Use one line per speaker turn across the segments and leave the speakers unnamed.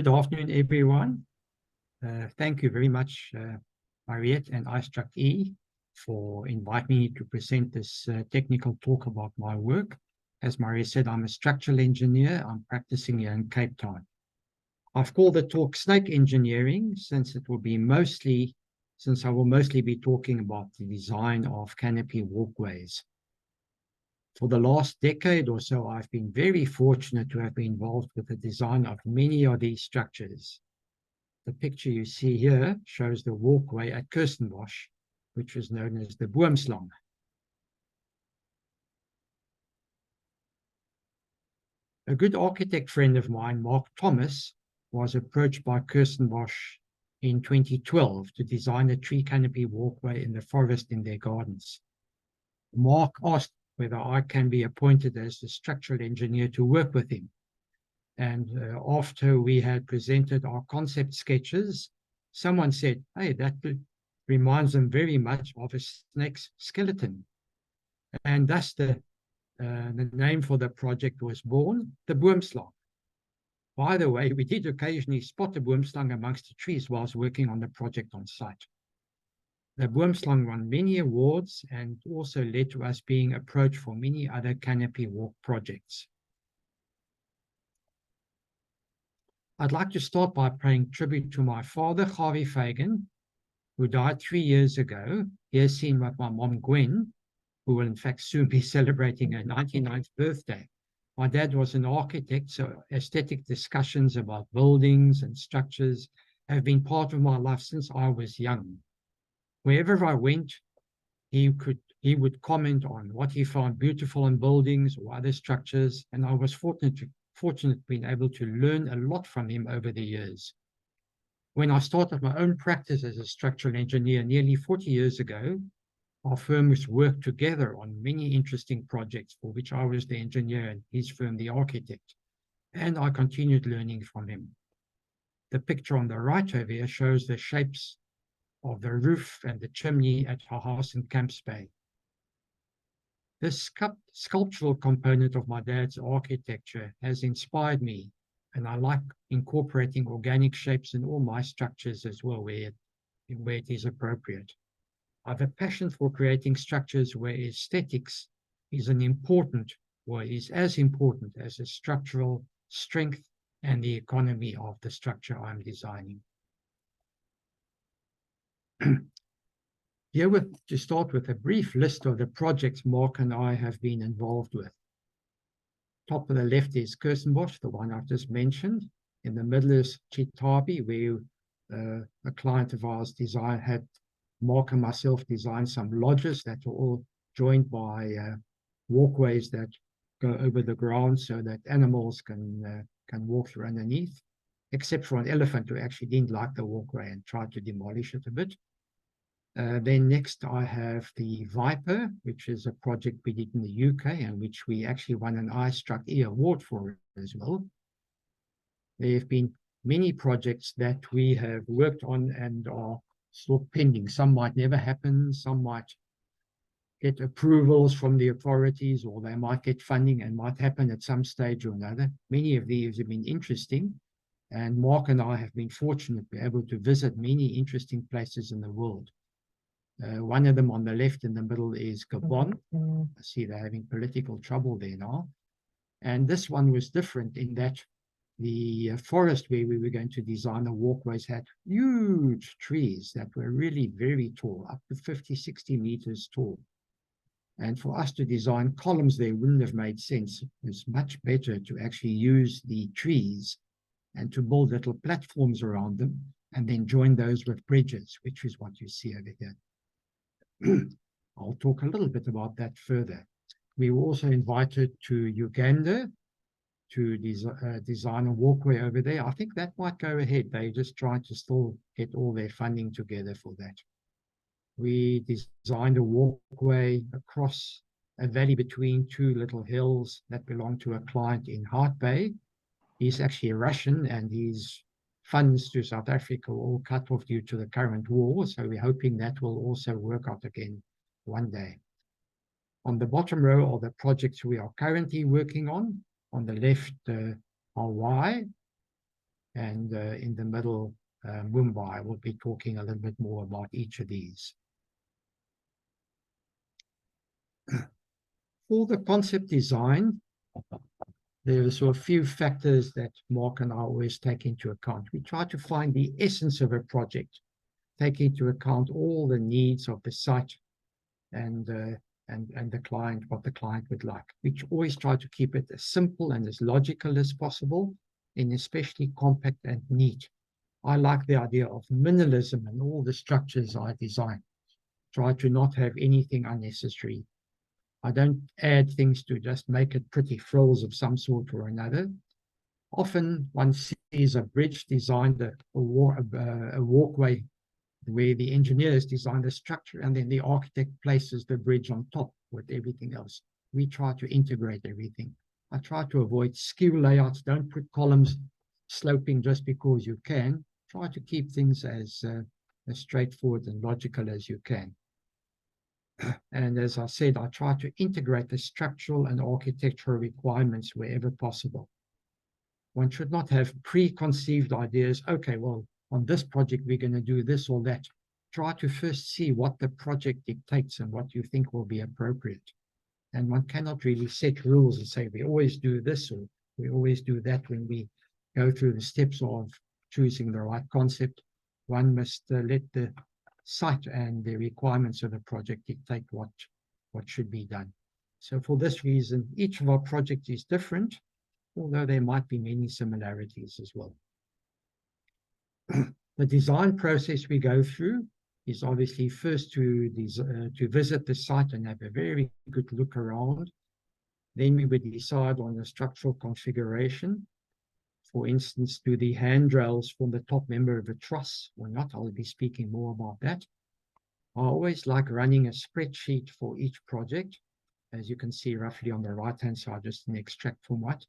Good afternoon, everyone. Thank you very much, Mariette and iStructE, for inviting me to present this technical talk about my work. As Mariette said, I'm a structural engineer. I'm practicing here in Cape Town. I've called the talk Snake Engineering since I will mostly be talking about the design of canopy walkways. For the last decade or so, I've been very fortunate to have been involved with the design of many of these structures. The picture you see here shows the walkway at Kirstenbosch, which was known as the Boomslang. A good architect friend of mine, Mark Thomas, was approached by Kirstenbosch in 2012 to design a tree canopy walkway in the forest in their gardens. Mark asked whether I can be appointed as the structural engineer to work with him. And after we had presented our concept sketches, someone said, hey, that reminds them very much of a snake's skeleton. And thus the name for the project was born, the Boomslang. By the way, we did occasionally spot the Boomslang amongst the trees whilst working on the project on site. The Boomslang won many awards and also led to us being approached for many other canopy walk projects. I'd like to start by paying tribute to my father, Fagan, who died 3 years ago. Here seen with my mom, Gwen, who will in fact soon be celebrating her 99th birthday. My dad was an architect, so aesthetic discussions about buildings and structures have been part of my life since I was young. Wherever I went, he would comment on what he found beautiful in buildings or other structures, and I was fortunate being able to learn a lot from him over the years. When I started my own practice as a structural engineer nearly 40 years ago, our firms worked together on many interesting projects for which I was the engineer and his firm the architect, and I continued learning from him. The picture on the right over here shows the shapes of the roof and the chimney at our house in Camps Bay. This sculptural component of my dad's architecture has inspired me, and I like incorporating organic shapes in all my structures as well, where it is appropriate. I have a passion for creating structures where aesthetics is as important as the structural strength and the economy of the structure I'm designing. Here to start with a brief list of the projects Mark and I have been involved with. Top of the left is Kirstenbosch, the one I've just mentioned. In the middle is Chitabi, where a client of ours had Mark and myself designed some lodges that are all joined by walkways that go over the ground so that animals can walk through underneath, except for an elephant who actually didn't like the walkway and tried to demolish it a bit. Then next I have the Viper, which is a project we did in the UK and which we actually won an iStructE award for as well. There have been many projects that we have worked on and are still pending. Some might never happen, some might get approvals from the authorities, or they might get funding and might happen at some stage or another. Many of these have been interesting, and Mark and I have been fortunate to be able to visit many interesting places in the world. One of them on the left in the middle is Gabon. I see they're having political trouble there now. And this one was different in that the forest where we were going to design the walkways had huge trees that were really very tall, up to 50, 60 meters tall. And for us to design columns there wouldn't have made sense. It's much better to actually use the trees and to build little platforms around them and then join those with bridges, which is what you see over here. I'll talk a little bit about that further. We were also invited to Uganda to design a walkway over there. I think that might go ahead. They just trying to still get all their funding together for that. We designed a walkway across a valley between two little hills that belong to a client in Hart Bay. He's actually a Russian, and his funds to South Africa were all cut off due to the current war, so we're hoping that will also work out again one day. On the bottom row are the projects we are currently working on. On the left, Hawaii, and in the middle, Mumbai. We'll be talking a little bit more about each of these. For the concept design, there are sort of few factors that Mark and I always take into account. We try to find the essence of a project, take into account all the needs of the site and the client, what the client would like. We always try to keep it as simple and as logical as possible, and especially compact and neat. I like the idea of minimalism in all the structures I design. Try to not have anything unnecessary. I don't add things to just make it pretty frills of some sort or another. Often one sees a bridge designed, a walkway where the engineers design the structure and then the architect places the bridge on top with everything else. We try to integrate everything. I try to avoid skew layouts. Don't put columns sloping just because you can. Try to keep things as straightforward and logical as you can. And as I said, I try to integrate the structural and architectural requirements wherever possible. One should not have preconceived ideas. Okay, well, on this project, we're going to do this or that. Try to first see what the project dictates and what you think will be appropriate. And one cannot really set rules and say, we always do this or we always do that when we go through the steps of choosing the right concept. One must let the site and the requirements of the project dictate what should be done. So for this reason, each of our projects is different, although there might be many similarities as well. The design process we go through is obviously first to visit the site and have a very good look around. Then we would decide on the structural configuration. For instance, do the handrails form the top member of a truss or not? I'll be speaking more about that. I always like running a spreadsheet for each project. As you can see roughly on the right-hand side, just an extract from what.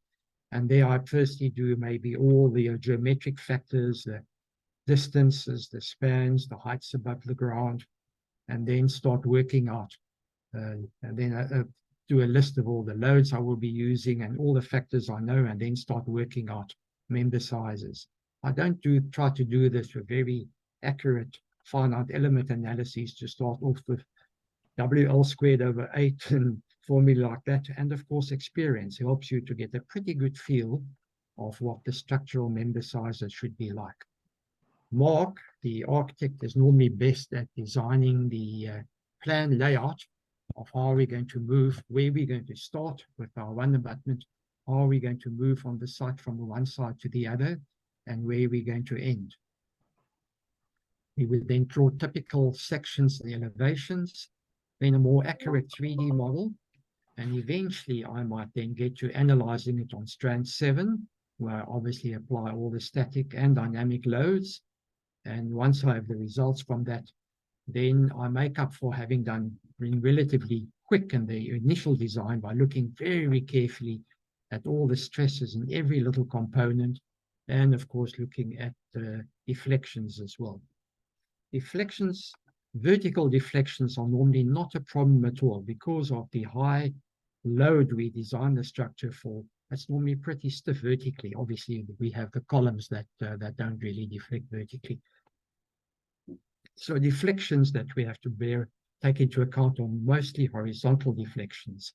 And there I firstly do maybe all the geometric factors, the distances, the spans, the heights above the ground, and then start working out. And then do a list of all the loads I will be using and all the factors I know, and then start working out member sizes. I don't try to do this with very accurate finite element analyses to start off with WL squared over 8 and formula like that. And of course, experience helps you to get a pretty good feel of what the structural member sizes should be like. Mark, the architect, is normally best at designing the plan layout of how we're going to move, where we're going to start with our one abutment, how are we going to move on the site from one side to the other, and where we're going to end. We would then draw typical sections and elevations, then a more accurate 3D model, and eventually I might then get to analyzing it on strand 7, where I obviously apply all the static and dynamic loads. And once I have the results from that, then I make up for having been relatively quick in the initial design by looking very carefully at all the stresses in every little component, and of course looking at deflections as well. Deflections, vertical deflections are normally not a problem at all because of the high load we design the structure for. It's normally pretty stiff vertically. Obviously, we have the columns that don't really deflect vertically. So deflections that we have to take into account are mostly horizontal deflections.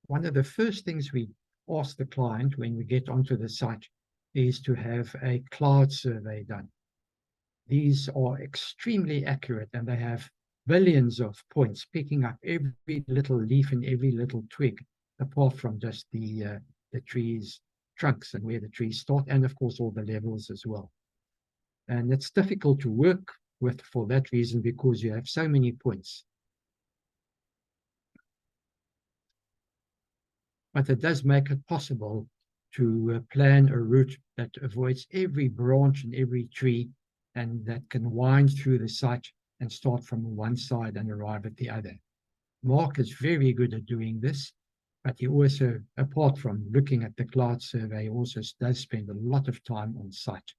One of the first things we ask the client when we get onto the site is to have a cloud survey done. These are extremely accurate and they have billions of points, picking up every little leaf and every little twig, apart from just the trees' trunks and where the trees start, and of course all the levels as well. And it's difficult to work with for that reason because you have so many points. But it does make it possible to plan a route that avoids every branch and every tree and that can wind through the site and start from one side and arrive at the other. Mark is very good at doing this, but he also, apart from looking at the cloud survey, also does spend a lot of time on site.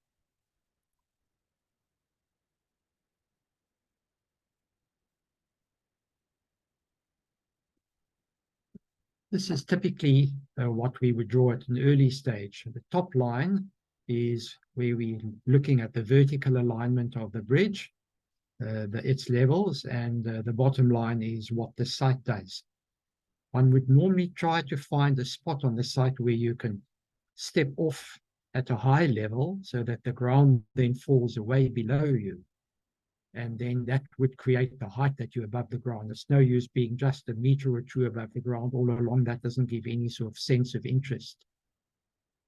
This is typically what we would draw at an early stage. The top line is where we're looking at the vertical alignment of the bridge, its levels, and the bottom line is what the site does. One would normally try to find a spot on the site where you can step off at a high level so that the ground then falls away below you. And then that would create the height that you're above the ground. It's no use being just a meter or two above the ground all along. That doesn't give any sort of sense of interest.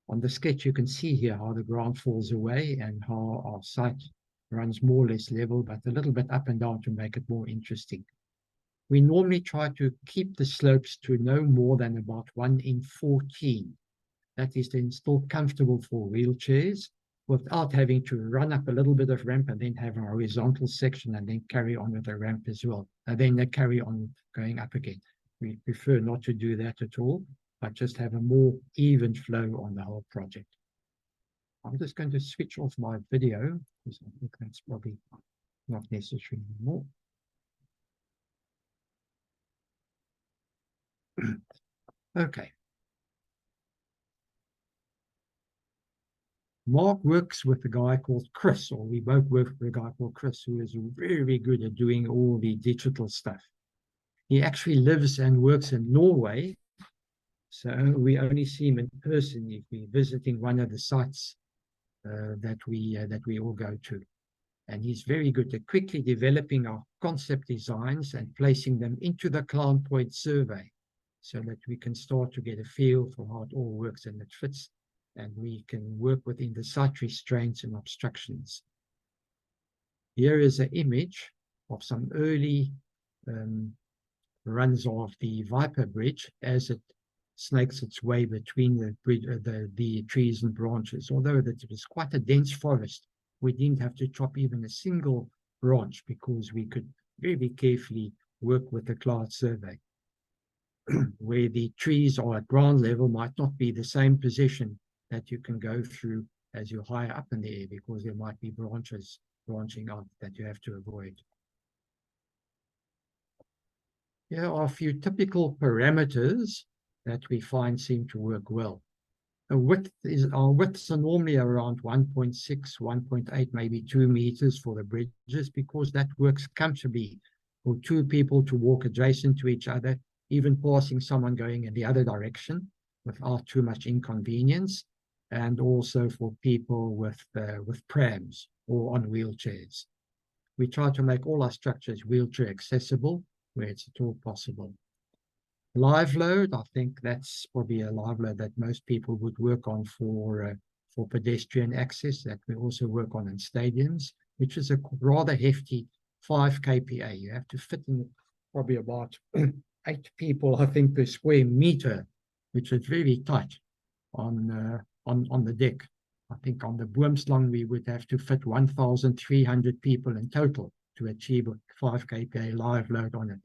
On the sketch, you can see here how the ground falls away and how our site runs more or less level, but a little bit up and down to make it more interesting. We normally try to keep the slopes to no more than about 1 in 14. That is then still comfortable for wheelchairs without having to run up a little bit of ramp and then have a horizontal section and then carry on with the ramp as well. And then they carry on going up again. We prefer not to do that at all, but just have a more even flow on the whole project. I'm just going to switch off my video because I think that's probably not necessary anymore. Okay. Mark works with a guy called Chris, or we both work with a guy called Chris, who is very good at doing all the digital stuff. He actually lives and works in Norway, so we only see him in person if we're visiting one of the sites that we all go to. And he's very good at quickly developing our concept designs and placing them into the Clown Point survey so that we can start to get a feel for how it all works and it fits, and we can work within the site restraints and obstructions. Here is an image of some early runs of the Viper Bridge as it snakes its way between the trees and branches. Although it was quite a dense forest, we didn't have to chop even a single branch because we could very carefully work with the cloud survey. Where the trees are at ground level might not be the same position that you can go through as you're higher up in the air because there might be branches branching out that you have to avoid. Here are a few typical parameters that we find seem to work well. Our widths are normally around 1.6, 1.8, maybe 2 meters for the bridges because that works comfortably for 2 people to walk adjacent to each other, even passing someone going in the other direction without too much inconvenience, and also for people with prams or on wheelchairs. We try to make all our structures wheelchair accessible where it's at all possible. Live load, I think that's probably a live load that most people would work on for pedestrian access, that we also work on in stadiums, which is a rather hefty 5 kPa. You have to fit in probably about 8 people, I think, per square meter, which is very tight on the deck. I think on the Boomslang we would have to fit 1,300 people in total to achieve a 5 kPa live load on it.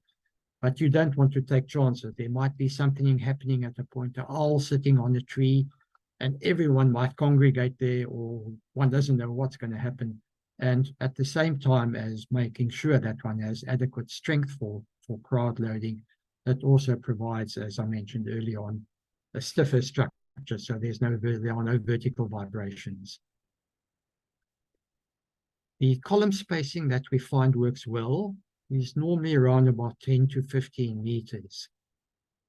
But you don't want to take chances. There might be something happening at a point, an owl sitting on a tree, and everyone might congregate there, or one doesn't know what's going to happen. And at the same time as making sure that one has adequate strength for crowd loading, that also provides, as I mentioned earlier on, a stiffer structure, so there are no vertical vibrations. The column spacing that we find works well is normally around about 10 to 15 meters.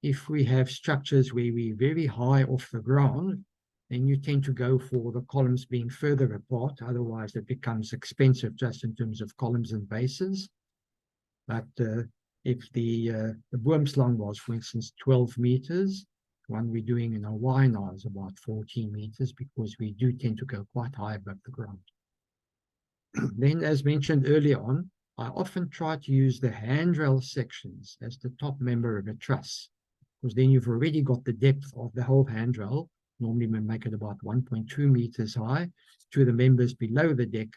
If we have structures where we're very high off the ground, then you tend to go for the columns being further apart. Otherwise, it becomes expensive just in terms of columns and bases. But if the Boomslang was, for instance, 12 meters, one we're doing in Hawaii now is about 14 meters because we do tend to go quite high above the ground. Then, as mentioned earlier on, I often try to use the handrail sections as the top member of a truss, because then you've already got the depth of the whole handrail. Normally we make it about 1.2 meters high to the members below the deck,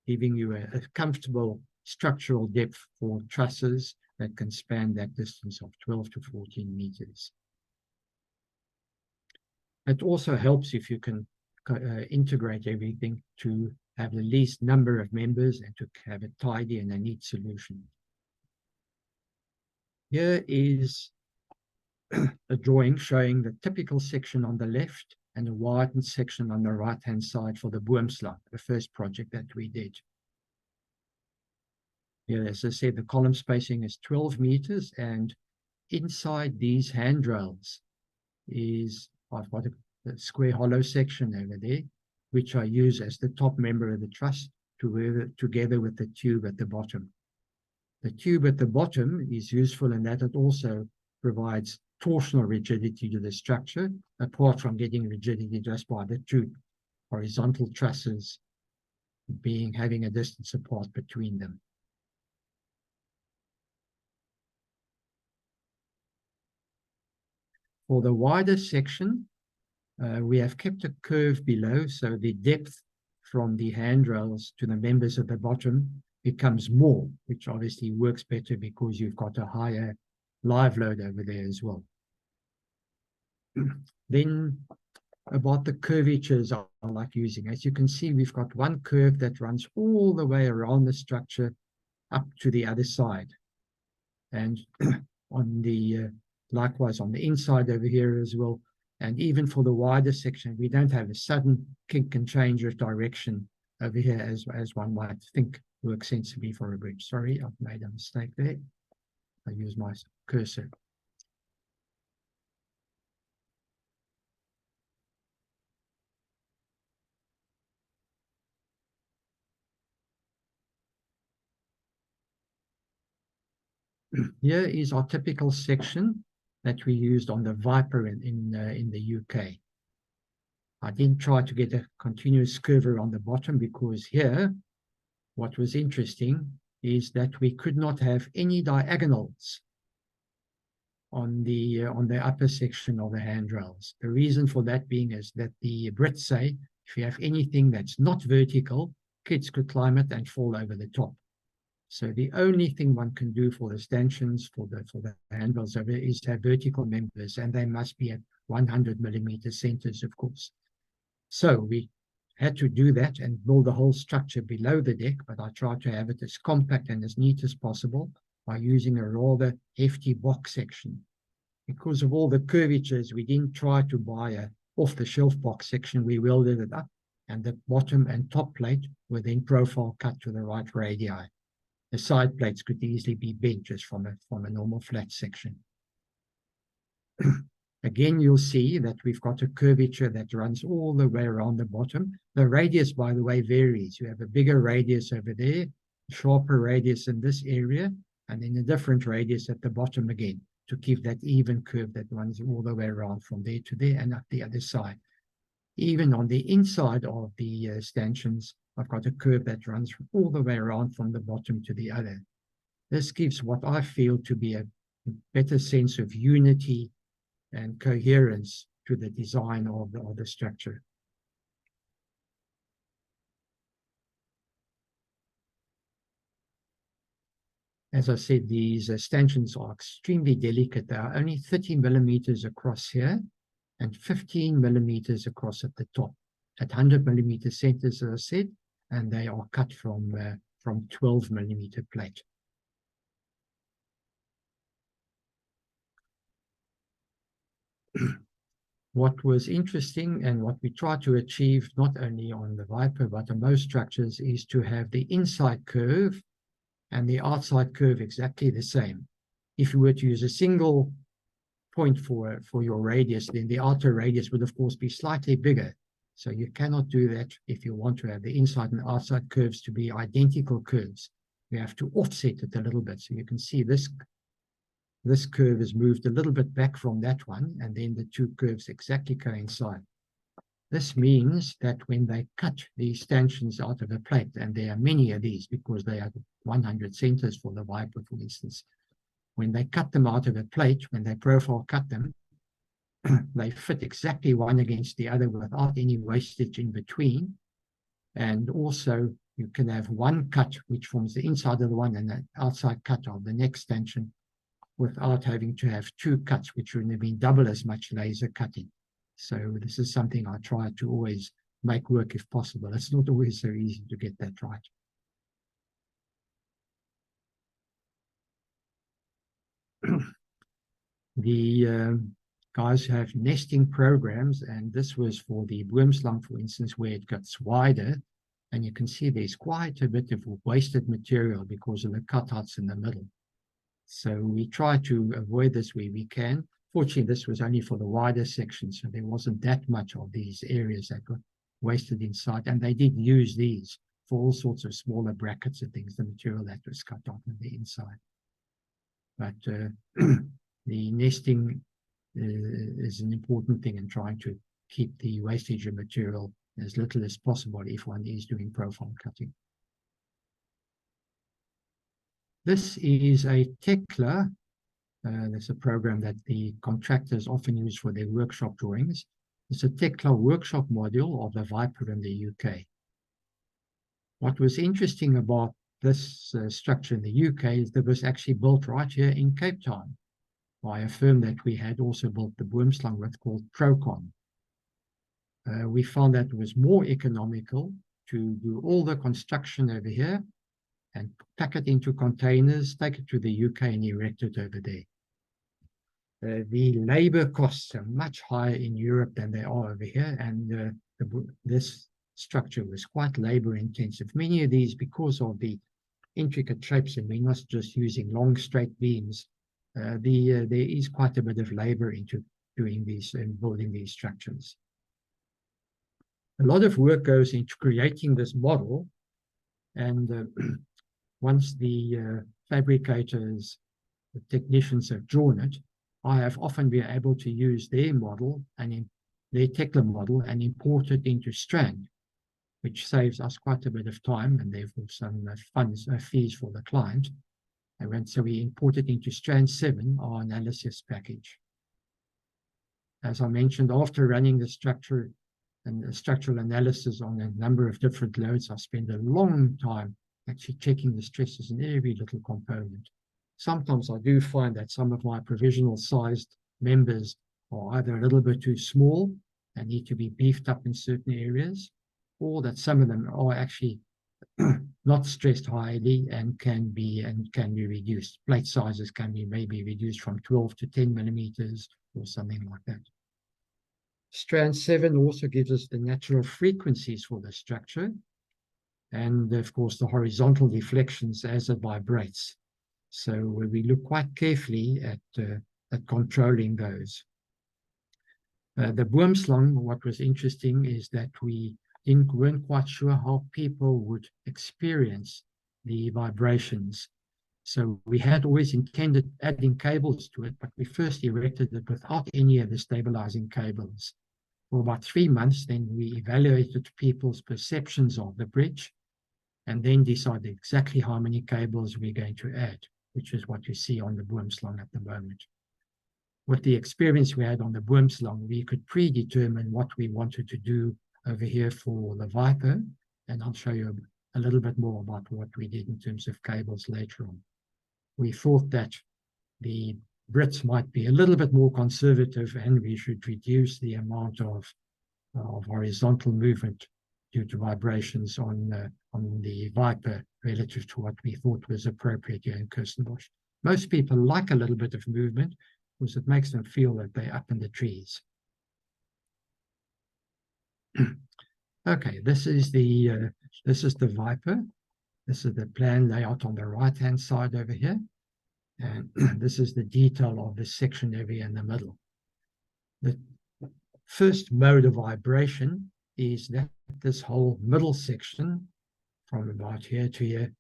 giving you a comfortable structural depth for trusses that can span that distance of 12 to 14 meters. It also helps if you can integrate everything to have the least number of members and to have a tidy and a neat solution. Here is a drawing showing the typical section on the left and a widened section on the right-hand side for the Boomslang, the first project that we did. Here, as I said, the column spacing is 12 meters, and inside these handrails is, I've got a square hollow section over there, which I use as the top member of the truss together with the tube at the bottom. The tube at the bottom is useful in that it also provides torsional rigidity to the structure, apart from getting rigidity just by the two horizontal trusses having a distance apart between them. For the wider section, we have kept a curve below, so the depth from the handrails to the members at the bottom becomes more, which obviously works better because you've got a higher live load over there as well. Then about the curvatures I like using. As you can see, we've got one curve that runs all the way around the structure up to the other side. And on the likewise on the inside over here as well. And even for the wider section, we don't have a sudden kink and change of direction over here as one might think works sensibly for a bridge. Sorry, I've made a mistake there. I use my cursor. Here is our typical section that we used on the Viper in the UK. I didn't try to get a continuous curve around the bottom because here, what was interesting is that we could not have any diagonals on the upper section of the handrails. The reason for that being is that the Brits say if you have anything that's not vertical, kids could climb it and fall over the top. So the only thing one can do for the stanchions, for the handrails over there, is to have vertical members, and they must be at 100mm centers, of course. So we had to do that and build the whole structure below the deck, but I tried to have it as compact and as neat as possible by using a rather hefty box section. Because of all the curvatures, we didn't try to buy a off-the-shelf box section. We welded it up, and the bottom and top plate were then profile cut to the right radii. The side plates could easily be bent just from a normal flat section. Again, you'll see that we've got a curvature that runs all the way around the bottom. The radius, by the way, varies. You have a bigger radius over there, a sharper radius in this area, and then a different radius at the bottom again to keep that even curve that runs all the way around from there to there and up the other side. Even on the inside of the stanchions, I've got a curve that runs all the way around from the bottom to the other. This gives what I feel to be a better sense of unity and coherence to the design of the structure. As I said, these stanchions are extremely delicate. They are only 30mm across here and 15mm across at the top, at 100mm centers, as I said, and they are cut from 12mm plate. What was interesting and what we try to achieve, not only on the Viper, but on most structures, is to have the inside curve and the outside curve exactly the same. If you were to use a single point for your radius, then the outer radius would, of course, be slightly bigger. So you cannot do that if you want to have the inside and outside curves to be identical curves. You have to offset it a little bit. So you can see this curve is moved a little bit back from that one, and then the two curves exactly coincide. This means that when they cut these stanchions out of a plate, and there are many of these because they are 100 centers for the Viper, for instance, when they cut them out of a plate, when they profile cut them, they fit exactly one against the other without any wastage in between. And also, you can have one cut which forms the inside of the one and the outside cut of the next stanchion without having to have two cuts, which would have been double as much laser cutting. So this is something I try to always make work if possible. It's not always so easy to get that right. the guys have nesting programs, and this was for the Boomslang, for instance, where it gets wider, and you can see there's quite a bit of wasted material because of the cutouts in the middle. So we try to avoid this where we can. Fortunately, this was only for the wider section, so there wasn't that much of these areas that got wasted inside, and they did use these for all sorts of smaller brackets and things, the material that was cut off on the inside. But the nesting is an important thing in trying to keep the wastage of material as little as possible if one is doing profile cutting. This is a Tekla. That's a program that the contractors often use for their workshop drawings. It's a Tekla workshop module of the Viper in the UK. What was interesting about this structure in the UK is that it was actually built right here in Cape Town by a firm that we had also built the Boomslang with called Procon. We found that it was more economical to do all the construction over here and pack it into containers, take it to the UK and erect it over there. The labor costs are much higher in Europe than they are over here, and this structure was quite labor intensive. Many of these, because of the intricate shapes, and we're not just using long straight beams, there is quite a bit of labor into doing these and building these structures. A lot of work goes into creating this model, and once the fabricators, the technicians have drawn it, I have often been able to use their model and their Tekla model and import it into Strand, which saves us quite a bit of time and therefore some fees for the client. And so we import it into Strand 7, our analysis package. As I mentioned, after running the structure and the structural analysis on a number of different loads, I spend a long time actually checking the stresses in every little component. Sometimes I do find that some of my provisional sized members are either a little bit too small and need to be beefed up in certain areas, or that some of them are actually not stressed highly and can be reduced. Plate sizes can be maybe reduced from 12 to 10 millimeters or something like that. Strand 7 also gives us the natural frequencies for the structure, and of course the horizontal deflections as it vibrates. So we look quite carefully at controlling those. The Boomslang, what was interesting is that we weren't quite sure how people would experience the vibrations. So we had always intended adding cables to it, but we first erected it without any of the stabilizing cables. For about 3 months, then we evaluated people's perceptions of the bridge and then decided exactly how many cables we're going to add, which is what you see on the Boomslang at the moment. With the experience we had on the Boomslang, we could predetermine what we wanted to do over here for the Viper, and I'll show you a little bit more about what we did in terms of cables later on. We thought that the Brits might be a little bit more conservative and we should reduce the amount of horizontal movement due to vibrations on the Viper relative to what we thought was appropriate here in Kirstenbosch. Most people like a little bit of movement because it makes them feel that they're up in the trees. Okay, this is the Viper. This is the plan layout on the right-hand side over here. And this is the detail of this section over here in the middle. The first mode of vibration is that this whole middle section from about here to here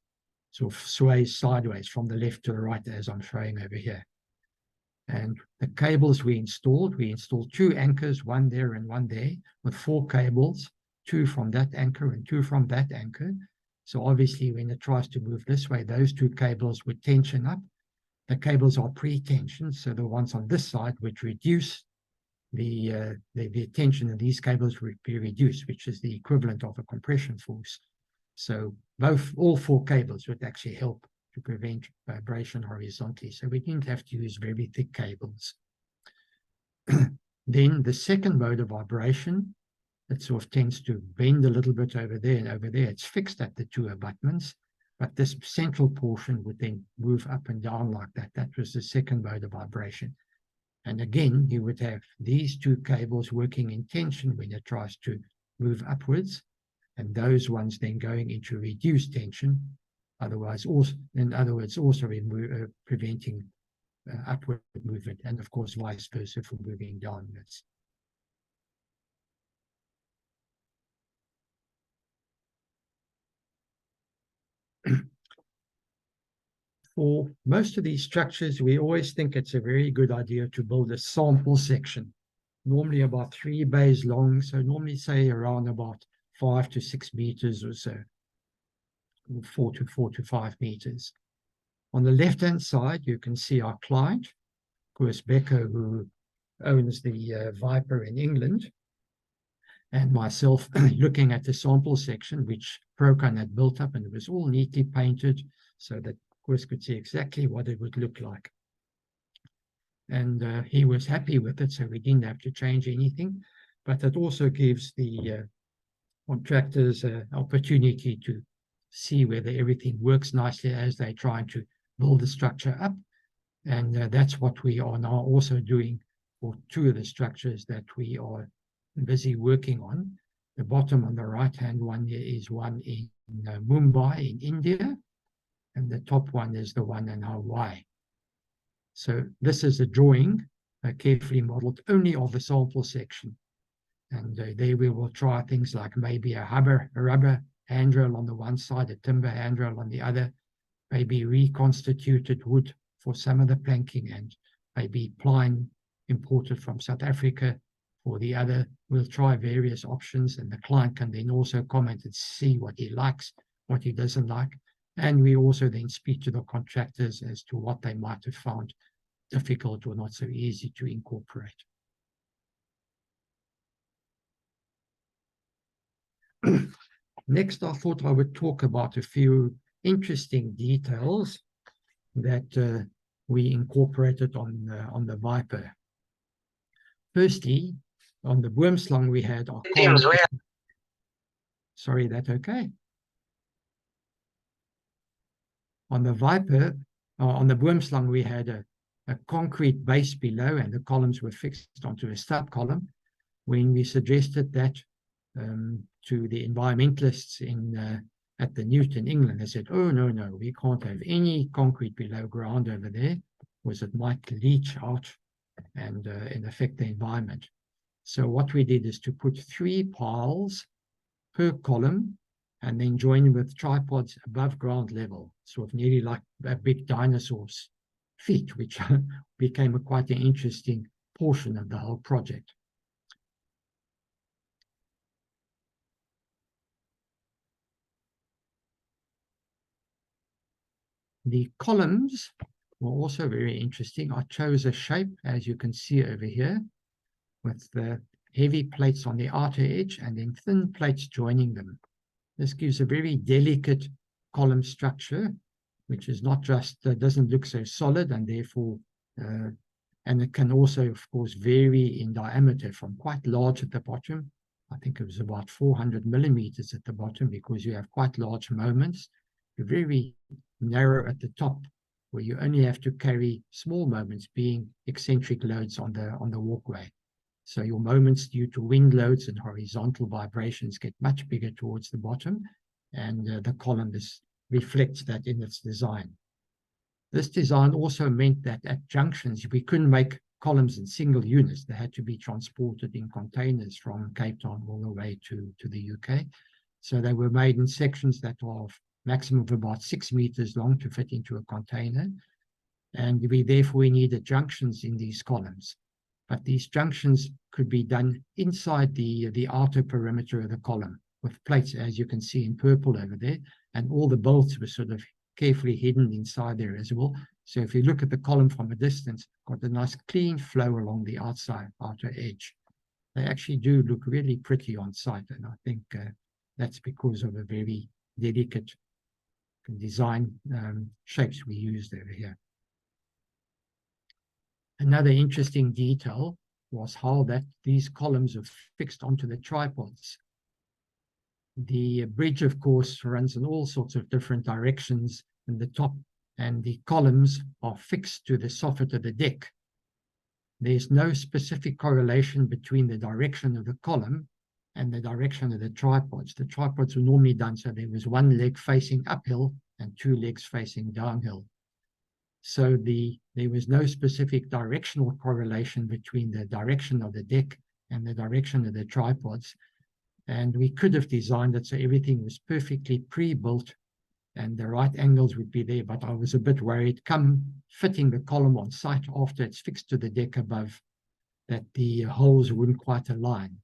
sort of sways sideways from the left to the right as I'm showing over here. And the cables we installed 2 anchors, one there and one there, with 4 cables, 2 from that anchor and 2 from that anchor. So obviously when it tries to move this way, those 2 cables would tension up. The cables are pre-tensioned, so the ones on this side would reduce the tension, and these cables would be reduced, which is the equivalent of a compression force. So all 4 cables would actually help to prevent vibration horizontally. So we didn't have to use very thick cables. Then the second mode of vibration, it sort of tends to bend a little bit over there, and over there it's fixed at the 2 abutments. But this central portion would then move up and down like that. That was the second mode of vibration. And again, you would have these two cables working in tension when it tries to move upwards, and those ones then going into reduced tension, otherwise also, in other words, also preventing upward movement, and of course vice versa for moving downwards. For most of these structures, we always think it's a very good idea to build a sample section, normally about 3 bays long, so normally say around about 5 to 6 meters or so, or 4 to 5 meters. On the left-hand side, you can see our client, of course, Becco, who owns the Viper in England, and myself looking at the sample section, which Procon had built up, and it was all neatly painted so that, of course, could see exactly what it would look like. And he was happy with it, so we didn't have to change anything. But it also gives the contractors an opportunity to see whether everything works nicely as they're trying to build the structure up. And that's what we are now also doing for 2 of the structures that we are busy working on. The bottom on the right-hand one here is one in Mumbai in India, and the top one is the one in Hawaii. So this is a drawing, carefully modeled only of the sample section. And there we will try things like maybe a rubber handrail on the one side, a timber handrail on the other, maybe reconstituted wood for some of the planking, and maybe pine imported from South Africa for the other. We'll try various options, and the client can then also comment and see what he likes, what he doesn't like. And we also then speak to the contractors as to what they might have found difficult or not so easy to incorporate. Next, I thought I would talk about a few interesting details that we incorporated on the Viper. Firstly, on the Boomslang we had our columns. Sorry, that okay? On the Viper, on the Boomslang, we had a concrete base below, and the columns were fixed onto a stub column. When we suggested that to the environmentalists at the Newt in England, they said, oh, no, we can't have any concrete below ground over there, because it might leach out and affect the environment. So what we did is to put 3 piles per column and then join with tripods above ground level, sort of nearly like a big dinosaur's feet, which became quite an interesting portion of the whole project. The columns were also very interesting. I chose a shape, as you can see over here, with the heavy plates on the outer edge and then thin plates joining them. This gives a very delicate column structure, which is not just, doesn't look so solid, and therefore, and it can also, of course, vary in diameter from quite large at the bottom. I think it was about 400 millimeters at the bottom, because you have quite large moments, very narrow at the top, where you only have to carry small moments, being eccentric loads on the walkway. So your moments due to wind loads and horizontal vibrations get much bigger towards the bottom, and the column reflects that in its design. This design also meant that at junctions, we couldn't make columns in single units. They had to be transported in containers from Cape Town all the way to the UK. So they were made in sections that are maximum of about 6 meters long to fit into a container. And therefore we needed junctions in these columns. But these junctions could be done inside the outer perimeter of the column with plates, as you can see in purple over there, and all the bolts were sort of carefully hidden inside there as well. So if you look at the column from a distance, got a nice clean flow along the outer edge. They actually do look really pretty on site, and I think that's because of a very delicate design shapes we used over here. Another interesting detail was how these columns are fixed onto the tripods. The bridge, of course, runs in all sorts of different directions in the top, and the columns are fixed to the soffit of the deck. there's no specific correlation between the direction of the column and the direction of the tripods. The tripods were normally done so there was one leg facing uphill and two legs facing downhill. So there was no specific directional correlation between the direction of the deck and the direction of the tripods. And we could have designed it so everything was perfectly pre-built and the right angles would be there, but I was a bit worried come fitting the column on site after it's fixed to the deck above that the holes wouldn't quite align.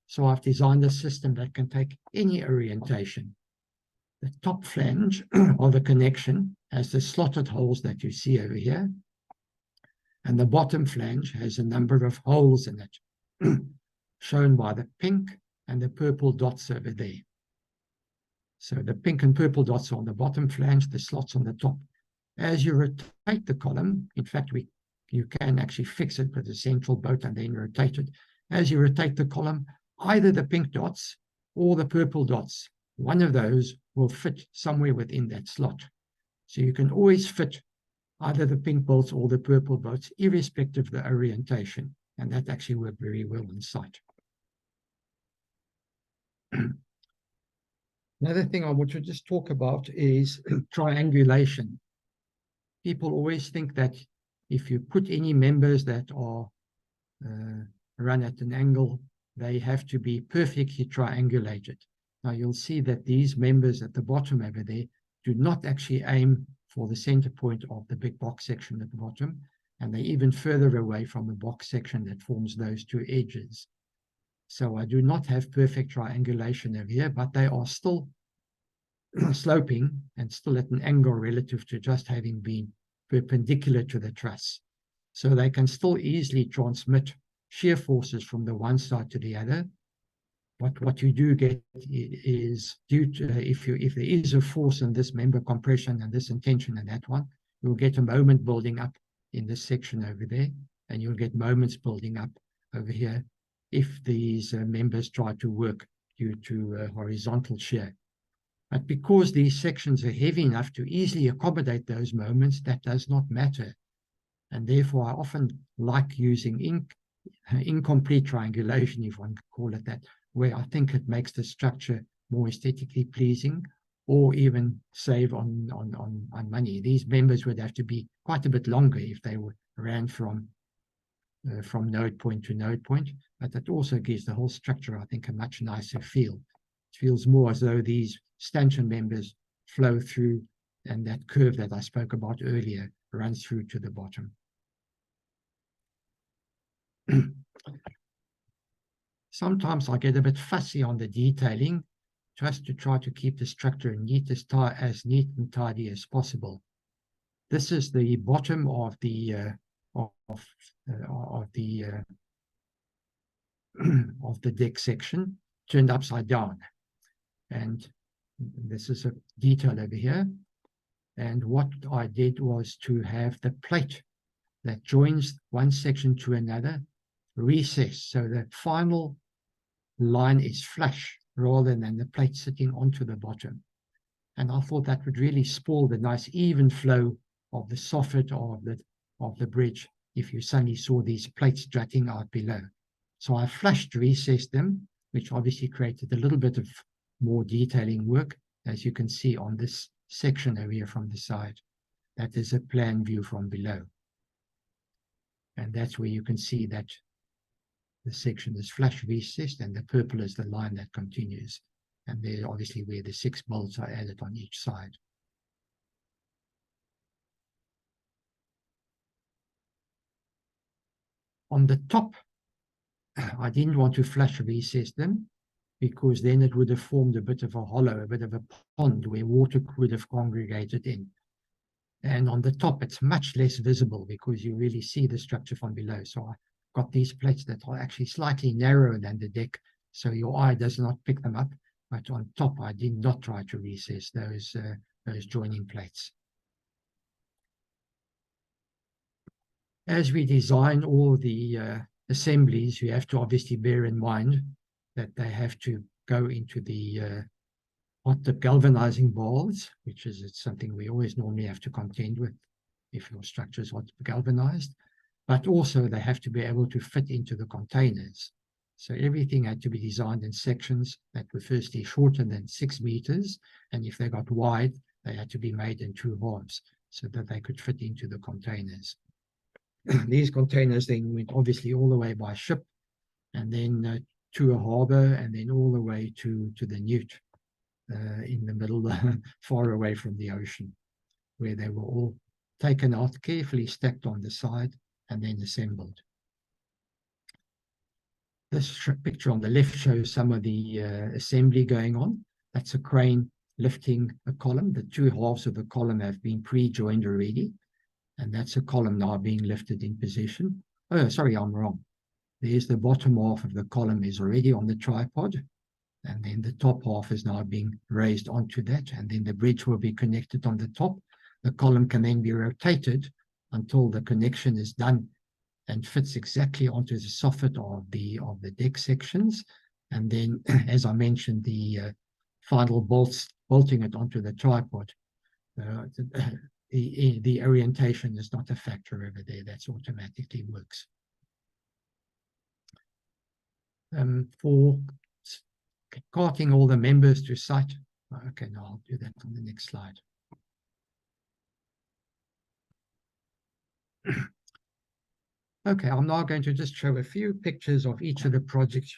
So I've designed a system that can take any orientation. The top flange of the connection has the slotted holes that you see over here, and the bottom flange has a number of holes in it, shown by the pink and the purple dots over there. So the pink and purple dots are on the bottom flange, the slots on the top. As you rotate the column, in fact, you can actually fix it with a central bolt and then rotate it. As you rotate the column, either the pink dots or the purple dots, one of those will fit somewhere within that slot. So you can always fit either the pink bolts or the purple bolts, irrespective of the orientation. And that actually worked very well on site. Another thing I want to just talk about is triangulation. People always think that if you put any members that are run at an angle, they have to be perfectly triangulated. Now you'll see that these members at the bottom over there do not actually aim for the center point of the big box section at the bottom, and they're even further away from the box section that forms those two edges. So I do not have perfect triangulation over here, but they are still sloping and still at an angle relative to just having been perpendicular to the truss. So they can still easily transmit shear forces from the one side to the other. But what you do get is, due to if there is a force in this member compression and this and tension and that one, you'll get a moment building up in this section over there, and you'll get moments building up over here if these members try to work due to horizontal shear. But because these sections are heavy enough to easily accommodate those moments, that does not matter. And therefore, I often like using incomplete triangulation, if one could call it that, where I think it makes the structure more aesthetically pleasing, or even save on money. These members would have to be quite a bit longer if they ran from node point to node point, but that also gives the whole structure, I think, a much nicer feel. It feels more as though these stanchion members flow through, and that curve that I spoke about earlier runs through to the bottom. Sometimes I get a bit fussy on the detailing, just to try to keep the structure as neat and tidy as possible. This is the bottom of the deck section turned upside down, and this is a detail over here. And what I did was to have the plate that joins one section to another recessed, so the final line is flush rather than the plate sitting onto the bottom. And I thought that would really spoil the nice even flow of the soffit or of the bridge if you suddenly saw these plates jutting out below. So I flushed, recessed them, which obviously created a little bit of more detailing work, as you can see on this section over here from the side. That is a plan view from below. And that's where you can see that the section is flush recessed, and the purple is the line that continues. And there's obviously where the 6 bolts are added on each side. On the top, I didn't want to flush recess them, because then it would have formed a bit of a hollow, a bit of a pond where water would have congregated in. And on the top, it's much less visible because you really see the structure from below. So I got these plates that are actually slightly narrower than the deck, so your eye does not pick them up. But on top, I did not try to recess those joining plates. As we design all the assemblies, you have to obviously bear in mind that they have to go into the hot dip galvanizing balls, which is something we always normally have to contend with if your structure is hot dip galvanized. but also they have to be able to fit into the containers. So everything had to be designed in sections that were firstly shorter than 6 meters, and if they got wide, they had to be made in 2 halves so that they could fit into the containers. These containers then went obviously all the way by ship, and then to a harbor, and then all the way to the Newt in the middle, far away from the ocean, where they were all taken out, carefully stacked on the side, and then assembled. This picture on the left shows some of the assembly going on. That's a crane lifting a column. The 2 halves of the column have been pre-joined already, and that's a column now being lifted in position. Oh, sorry, I'm wrong. There's the bottom half of the column is already on the tripod, and then the top half is now being raised onto that, and then the bridge will be connected on the top. The column can then be rotated until the connection is done and fits exactly onto the soffit of the deck sections. And then, as I mentioned, the final bolting it onto the tripod. The orientation is not a factor over there. That's automatically works. For carting all the members to site. Okay, now I'll do that on the next slide. Okay, I'm now going to just show a few pictures of each of the projects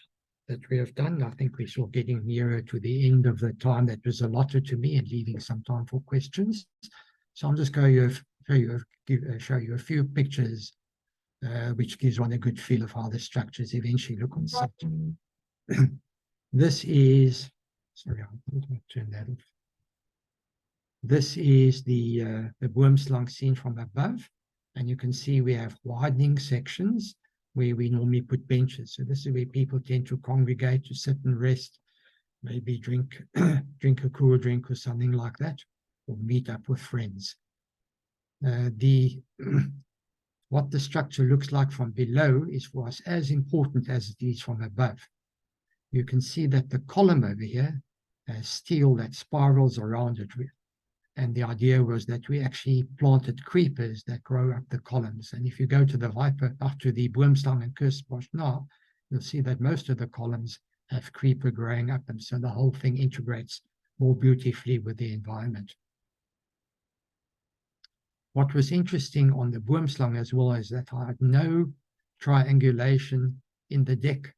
that we have done. I think we're sort of getting nearer to the end of the time that was allotted to me and leaving some time for questions. So I'm just going to show you a few pictures, which gives one a good feel of how the structures eventually look on site. This is, sorry, I'll turn that off. This is the Boomslang seen from above. And you can see we have widening sections where we normally put benches. So this is where people tend to congregate to sit and rest, maybe drink a cool drink or something like that, or meet up with friends. What the structure looks like from below is for us as important as it is from above. You can see that the column over here has steel that spirals around it. And the idea was that we actually planted creepers that grow up the columns. And if you go to the the Boomslang and Kirstenbosch now, you'll see that most of the columns have creeper growing up. And so the whole thing integrates more beautifully with the environment. What was interesting on the Boomslang as well is that I had no triangulation in the deck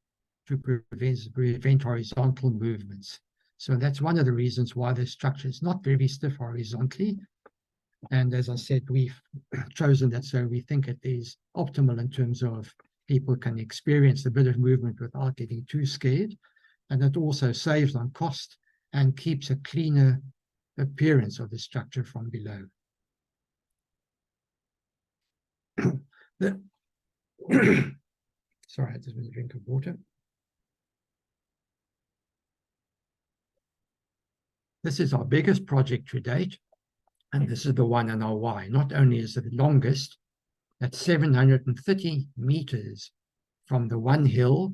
to prevent horizontal movements. So that's one of the reasons why the structure is not very stiff horizontally. And as I said, we've chosen that so we think it is optimal in terms of people can experience a bit of movement without getting too scared. And it also saves on cost and keeps a cleaner appearance of the structure from below. Sorry, I just want a drink of water. This is our biggest project to date, and this is the one in Hawaii. Not only is it the longest, at 730 meters from the one hill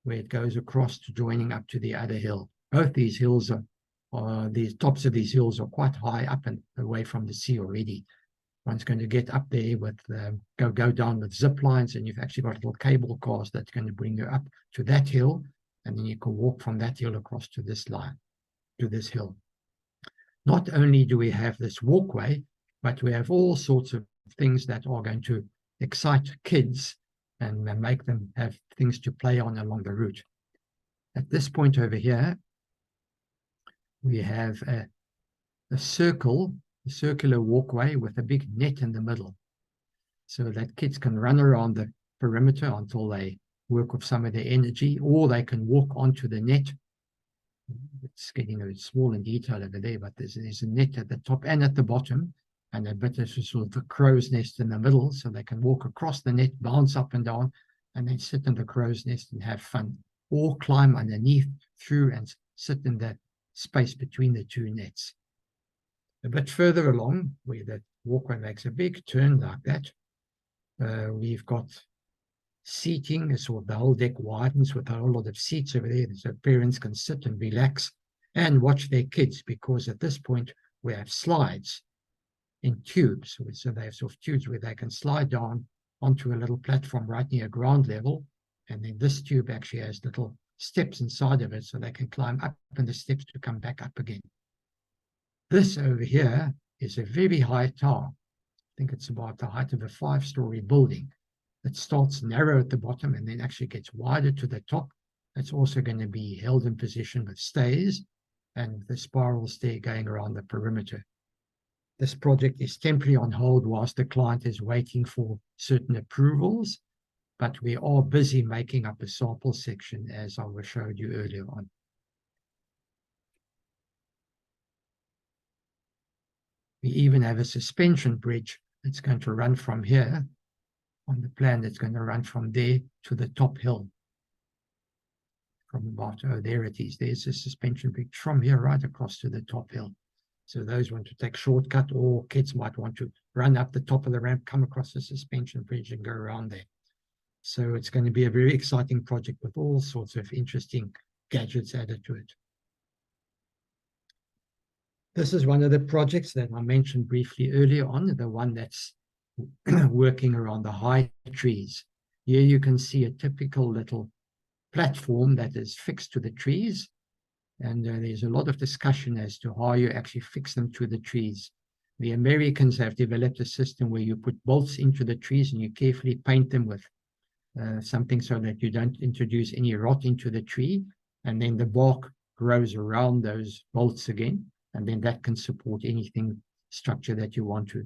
where it goes across to joining up to the other hill. Both these hills the tops of these hills are quite high up and away from the sea already. One's going to get up there with, go down with zip lines, and you've actually got little cable cars that's going to bring you up to that hill, and then you can walk from that hill across to this line, to this hill. Not only do we have this walkway, but we have all sorts of things that are going to excite kids and make them have things to play on along the route. At this point over here, we have a circular walkway with a big net in the middle, so that kids can run around the perimeter until they work with some of their energy, or they can walk onto the net. It's getting a bit small in detail over there, but there's a net at the top and at the bottom, and a bit of sort of a crow's nest in the middle, so they can walk across the net, bounce up and down, and then sit in the crow's nest and have fun, or climb underneath, through, and sit in the space between the two nets. A bit further along, where the walkway makes a big turn like that, we've got seating, so the whole deck widens with a whole lot of seats over there, so parents can sit and relax and watch their kids, because at this point we have slides in tubes. So they have sort of tubes where they can slide down onto a little platform right near ground level. And then this tube actually has little steps inside of it so they can climb up and the steps to come back up again. This over here is a very high tower. I think it's about the height of a 5-story building. It starts narrow at the bottom and then actually gets wider to the top. It's also going to be held in position with stays and the spiral stair going around the perimeter. This project is temporarily on hold whilst the client is waiting for certain approvals, but we are busy making up a sample section as I showed you earlier on. We even have a suspension bridge that's going to run from here on the plan. That's going to run from there to the top hill. From about, oh, there it is. There's a suspension bridge from here right across to the top hill. So those want to take shortcut, or kids might want to run up the top of the ramp, come across the suspension bridge and go around there. So it's going to be a very exciting project with all sorts of interesting gadgets added to it. This is one of the projects that I mentioned briefly earlier on, the one that's working around the high trees. Here you can see a typical little platform that is fixed to the trees. And there's a lot of discussion as to how you actually fix them to the trees. The Americans have developed a system where you put bolts into the trees and you carefully paint them with something so that you don't introduce any rot into the tree. And then the bark grows around those bolts again. And then that can support anything structure that you want to.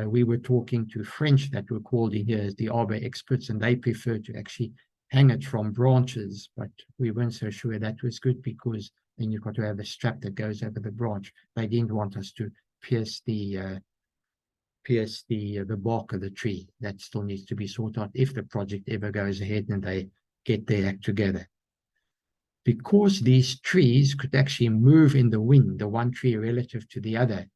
We were talking to French that were called in here as the arbor experts, and they prefer to actually hang it from branches, but we weren't so sure that was good because then you've got to have a strap that goes over the branch. They didn't want us to pierce the bark of the tree. That still needs to be sorted out if the project ever goes ahead and they get their act together. Because these trees could actually move in the wind, the one tree relative to the other,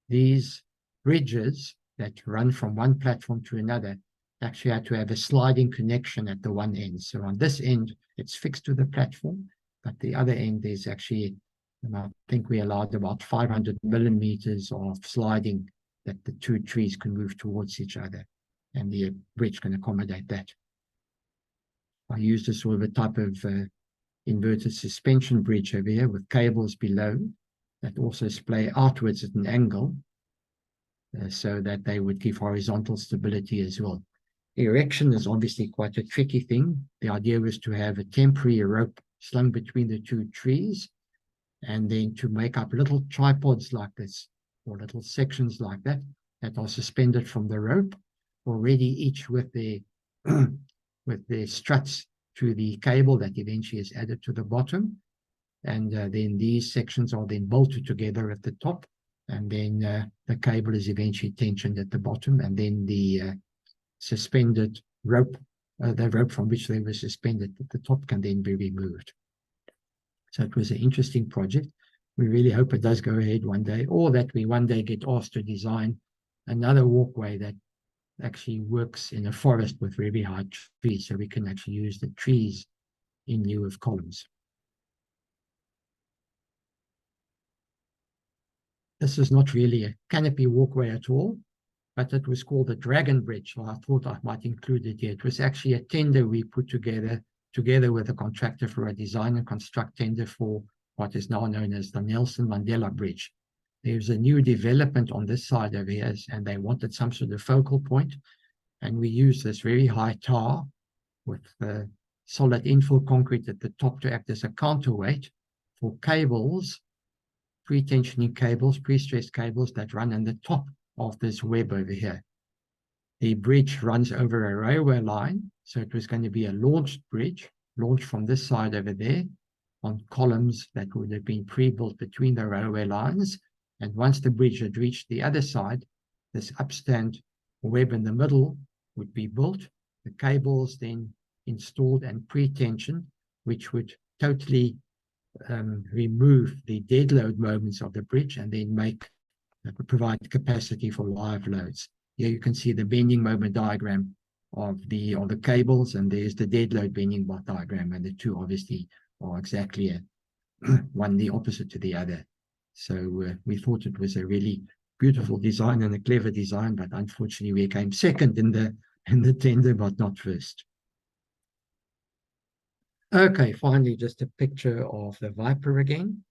these bridges that run from one platform to another actually had to have a sliding connection at the one end. So on this end, it's fixed to the platform, but the other end is actually, and I think we allowed about 500 millimeters of sliding that the two trees can move towards each other, and the bridge can accommodate that. I used a sort of a type of inverted suspension bridge over here with cables below that also splay outwards at an angle so that they would give horizontal stability as well. Erection is obviously quite a tricky thing. The idea was to have a temporary rope slung between the two trees and then to make up little tripods like this or little sections like that that are suspended from the rope, already each with their struts to the cable that eventually is added to the bottom. And then these sections are then bolted together at the top, and then the cable is eventually tensioned at the bottom, and then the suspended rope, the rope from which they were suspended at the top can then be removed. So it was an interesting project. We really hope it does go ahead one day, or that we one day get asked to design another walkway that actually works in a forest with very high trees, so we can actually use the trees in lieu of columns. This is not really a canopy walkway at all, but it was called the Dragon Bridge, so I thought I might include it here. It was actually a tender we put together with a contractor for a design and construct tender for what is now known as the Nelson Mandela Bridge. There's a new development on this side over here, and they wanted some sort of focal point. And we used this very high tower with solid infill concrete at the top to act as a counterweight for cables, pre-tensioning cables, pre-stressed cables that run on the top of this web over here. The bridge runs over a railway line, so it was going to be a launched bridge, launched from this side over there on columns that would have been pre-built between the railway lines. And once the bridge had reached the other side, this upstand web in the middle would be built, the cables then installed and pre-tensioned, which would totally remove the dead load moments of the bridge and then provide capacity for live loads. Here you can see the bending moment diagram of the cables, and there's the dead load bending diagram, and the two obviously are exactly one the opposite to the other. So we thought it was a really beautiful design and a clever design, but unfortunately we came second in the tender, but not first. Okay, finally, just a picture of the Viper again.